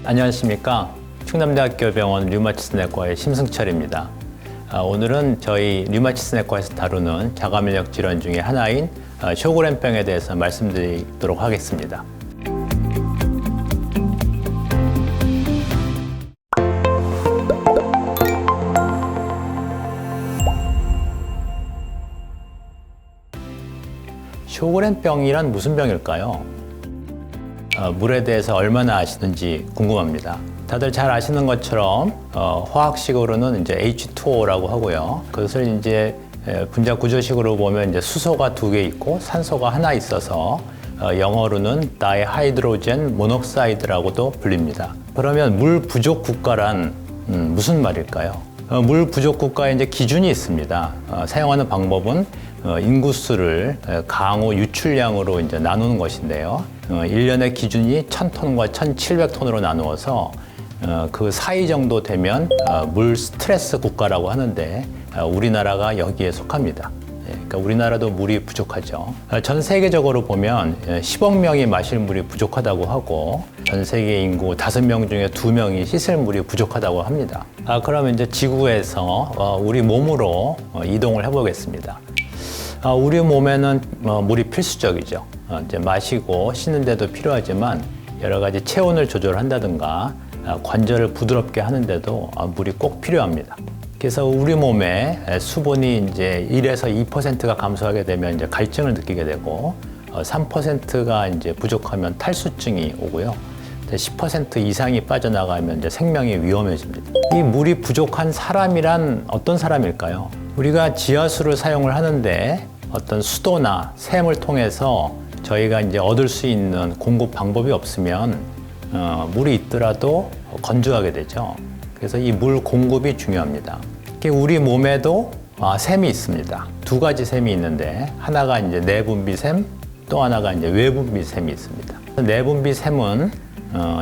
안녕하십니까. 충남대학교 병원 류마티스 내과의 심승철입니다. 오늘은 저희 류마티스 내과에서 다루는 자가면역 질환 중에 하나인 쇼그렌병에 대해서 말씀드리도록 하겠습니다. 쇼그렌병이란 무슨 병일까요? 물에 대해서 얼마나 아시는지 궁금합니다. 다들 잘 아시는 것처럼 화학식으로는 이제 H2O라고 하고요. 그것을 이제 분자 구조식으로 보면 이제 수소가 2개 있고 산소가 하나 있어서 영어로는 다이하이드로젠 모녹사이드라고도 불립니다. 그러면 물 부족 국가란 무슨 말일까요? 물 부족 국가에 이제 기준이 있습니다. 사용하는 방법은 인구수를 강우 유출량으로 이제 나누는 것인데요. 1년의 기준이 1000톤과 1700톤으로 나누어서 그 사이 정도 되면 물 스트레스 국가라고 하는데 우리나라가 여기에 속합니다. 그러니까 우리나라도 물이 부족하죠. 전 세계적으로 보면 10억 명이 마실 물이 부족하다고 하고 전 세계 인구 5명 중에 2명이 씻을 물이 부족하다고 합니다. 그러면 이제 지구에서 우리 몸으로 이동을 해보겠습니다. 우리 몸에는 물이 필수적이죠. 이제 마시고 씻는데도 필요하지만 여러 가지 체온을 조절한다든가 관절을 부드럽게 하는데도 물이 꼭 필요합니다. 그래서 우리 몸에 수분이 이제 1에서 2%가 감소하게 되면 이제 갈증을 느끼게 되고 3%가 이제 부족하면 탈수증이 오고요. 10% 이상이 빠져나가면 이제 생명이 위험해집니다. 이 물이 부족한 사람이란 어떤 사람일까요? 우리가 지하수를 사용을 하는데 어떤 수도나 샘을 통해서 저희가 이제 얻을 수 있는 공급 방법이 없으면 물이 있더라도 건조하게 되죠. 그래서 이 물 공급이 중요합니다. 우리 몸에도 샘이 있습니다. 2가지 샘이 있는데 하나가 이제 내분비샘, 또 하나가 이제 외분비샘이 있습니다. 내분비샘은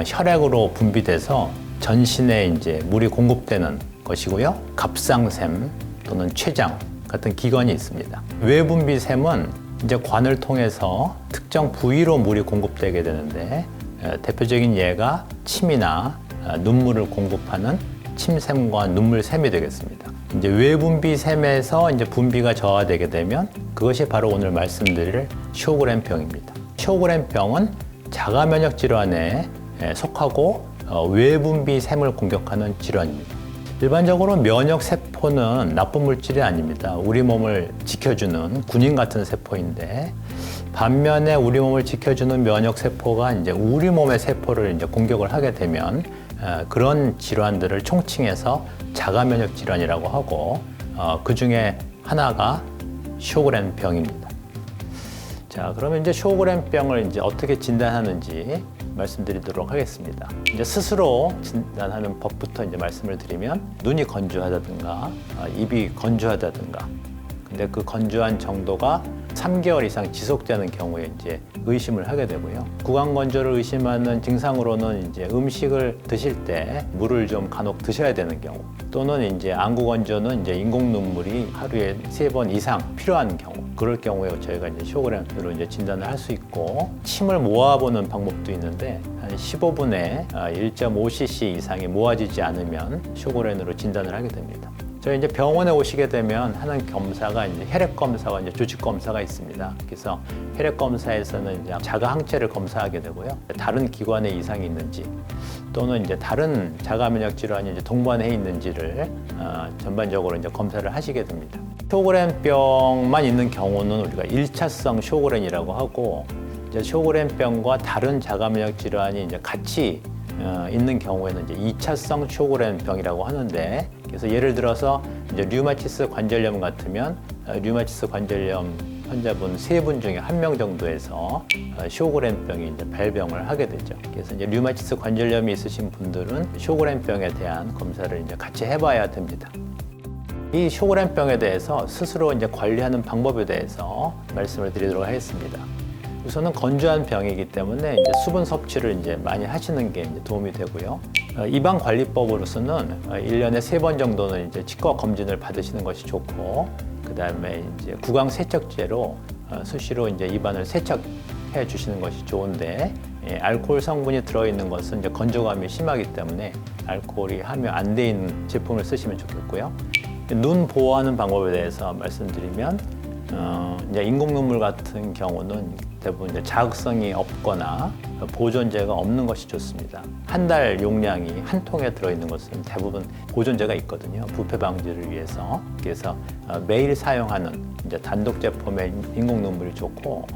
혈액으로 분비돼서 전신에 이제 물이 공급되는 것이고요. 갑상샘 또는 췌장 같은 기관이 있습니다. 외분비샘은 이제 관을 통해서 특정 부위로 물이 공급되게 되는데 대표적인 예가 침이나 눈물을 공급하는 침샘과 눈물샘이 되겠습니다. 이제 외분비샘에서 이제 분비가 저하되게 되면 그것이 바로 오늘 말씀드릴 쇼그렌병입니다. 쇼그렌병은 자가면역 질환에 속하고 외분비샘을 공격하는 질환입니다. 일반적으로 면역 세포는 나쁜 물질이 아닙니다. 우리 몸을 지켜주는 군인 같은 세포인데 반면에 우리 몸을 지켜주는 면역 세포가 이제 우리 몸의 세포를 이제 공격을 하게 되면 그런 질환들을 총칭해서 자가면역 질환이라고 하고 그 중에 하나가 쇼그렌병입니다. 자, 그러면 이제 쇼그렌병을 이제 어떻게 진단하는지 말씀드리도록 하겠습니다. 이제 스스로 진단하는 법부터 이제 말씀을 드리면 눈이 건조하다든가 입이 건조하다든가 근데 그 건조한 정도가 3개월 이상 지속되는 경우에 이제 의심을 하게 되고요. 구강 건조를 의심하는 증상으로는 이제 음식을 드실 때 물을 좀 간혹 드셔야 되는 경우 또는 이제 안구 건조는 이제 인공 눈물이 하루에 3번 이상 필요한 경우 그럴 경우에 저희가 이제 쇼그렌으로 이제 진단을 할 수 있고 침을 모아보는 방법도 있는데 한 15분에 1.5cc 이상이 모아지지 않으면 쇼그렌으로 진단을 하게 됩니다. 저희 이제 병원에 오시게 되면 하는 검사가 이제 혈액 검사와 이제 조직 검사가 있습니다. 그래서 혈액 검사에서는 이제 자가 항체를 검사하게 되고요. 다른 기관에 이상이 있는지 또는 이제 다른 자가면역 질환이 이제 동반해 있는지를 전반적으로 이제 검사를 하시게 됩니다. 쇼그렌병만 있는 경우는 우리가 1차성 쇼그렌이라고 하고 이제 쇼그렌병과 다른 자가면역 질환이 이제 같이 있는 경우에는 이제 2차성 쇼그렌병이라고 하는데 그래서 예를 들어서 이제 류마티스 관절염 같으면 류마티스 관절염 환자분 3분 중에 1명 정도에서 쇼그렌병이 이제 발병을 하게 되죠. 그래서 이제 류마티스 관절염이 있으신 분들은 쇼그렌병에 대한 검사를 이제 같이 해봐야 됩니다. 이 쇼그렌병에 대해서 스스로 이제 관리하는 방법에 대해서 말씀을 드리도록 하겠습니다. 우선은 건조한 병이기 때문에 이제 수분 섭취를 이제 많이 하시는 게 이제 도움이 되고요. 입안 관리법으로서는 1년에 3번 정도는 이제 치과 검진을 받으시는 것이 좋고, 그 다음에 이제 구강 세척제로 수시로 이제 입안을 세척해 주시는 것이 좋은데, 알코올 성분이 들어있는 것은 이제 건조감이 심하기 때문에 알코올이 함유 안 돼 있는 제품을 쓰시면 좋겠고요. 눈 보호하는 방법에 대해서 말씀드리면 이제 인공 눈물 같은 경우는 대부분 이제 자극성이 없거나 보존제가 없는 것이 좋습니다. 한 달 용량이 한 통에 들어있는 것은 대부분 보존제가 있거든요. 부패 방지를 위해서. 그래서 매일 사용하는 이제 단독 제품의 인공 눈물이 좋고,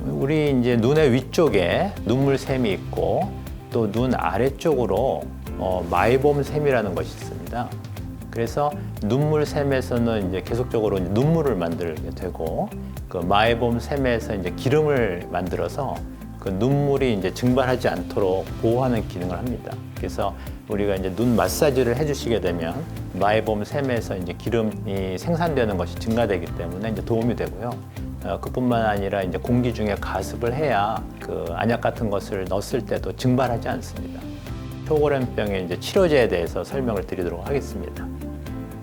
우리 이제 눈의 위쪽에 눈물샘이 있고 또 눈 아래쪽으로 마이봄샘이라는 것이 있습니다. 그래서 눈물샘에서는 이제 계속적으로 이제 눈물을 만들게 되고, 그 마이봄샘에서 이제 기름을 만들어서 그 눈물이 이제 증발하지 않도록 보호하는 기능을 합니다. 그래서 우리가 이제 눈 마사지를 해주시게 되면 마이봄샘에서 이제 기름이 생산되는 것이 증가되기 때문에 이제 도움이 되고요. 그뿐만 아니라 이제 공기 중에 가습을 해야 그 안약 같은 것을 넣었을 때도 증발하지 않습니다. 쇼그렌병의 이제 치료제에 대해서 설명을 드리도록 하겠습니다.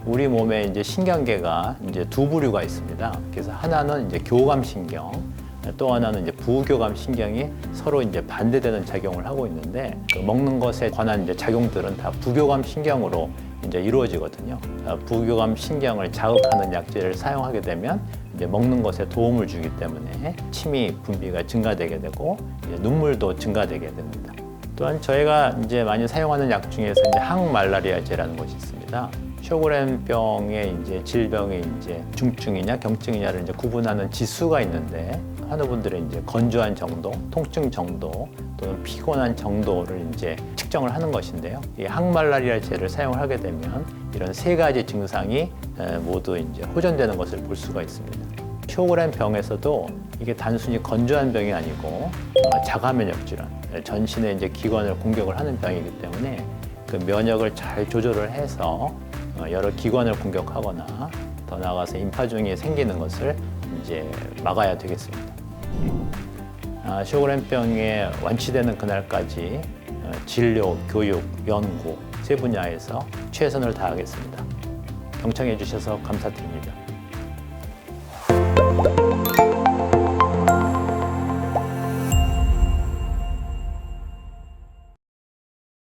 우리 몸에 이제 신경계가 이제 두 부류가 있습니다. 그래서 하나는 이제 교감신경, 또 하나는 이제 부교감신경이 서로 이제 반대되는 작용을 하고 있는데, 그 먹는 것에 관한 이제 작용들은 다 부교감신경으로 이제 이루어지거든요. 부교감신경을 자극하는 약제를 사용하게 되면 이제 먹는 것에 도움을 주기 때문에 침이 분비가 증가되게 되고 이제 눈물도 증가되게 됩니다. 또한 저희가 이제 많이 사용하는 약 중에서 이제 항말라리아제라는 것이 있습니다. 쇼그렌병의 이제 질병이 이제 중증이냐 경증이냐를 이제 구분하는 지수가 있는데, 환우분들의 이제 건조한 정도, 통증 정도 또는 피곤한 정도를 이제 측정을 하는 것인데요. 이 항말라리아제를 사용을 하게 되면 이런 세 가지 증상이 모두 이제 호전되는 것을 볼 수가 있습니다. 쇼그렌병에서도 이게 단순히 건조한 병이 아니고 자가면역 질환, 전신의 이제 기관을 공격을 하는 병이기 때문에 그 면역을 잘 조절을 해서 여러 기관을 공격하거나 더 나아가서 임파종이 생기는 것을 이제 막아야 되겠습니다. 쇼그렌병이 완치되는 그날까지 진료, 교육, 연구 세 분야에서 최선을 다하겠습니다. 경청해 주셔서 감사드립니다.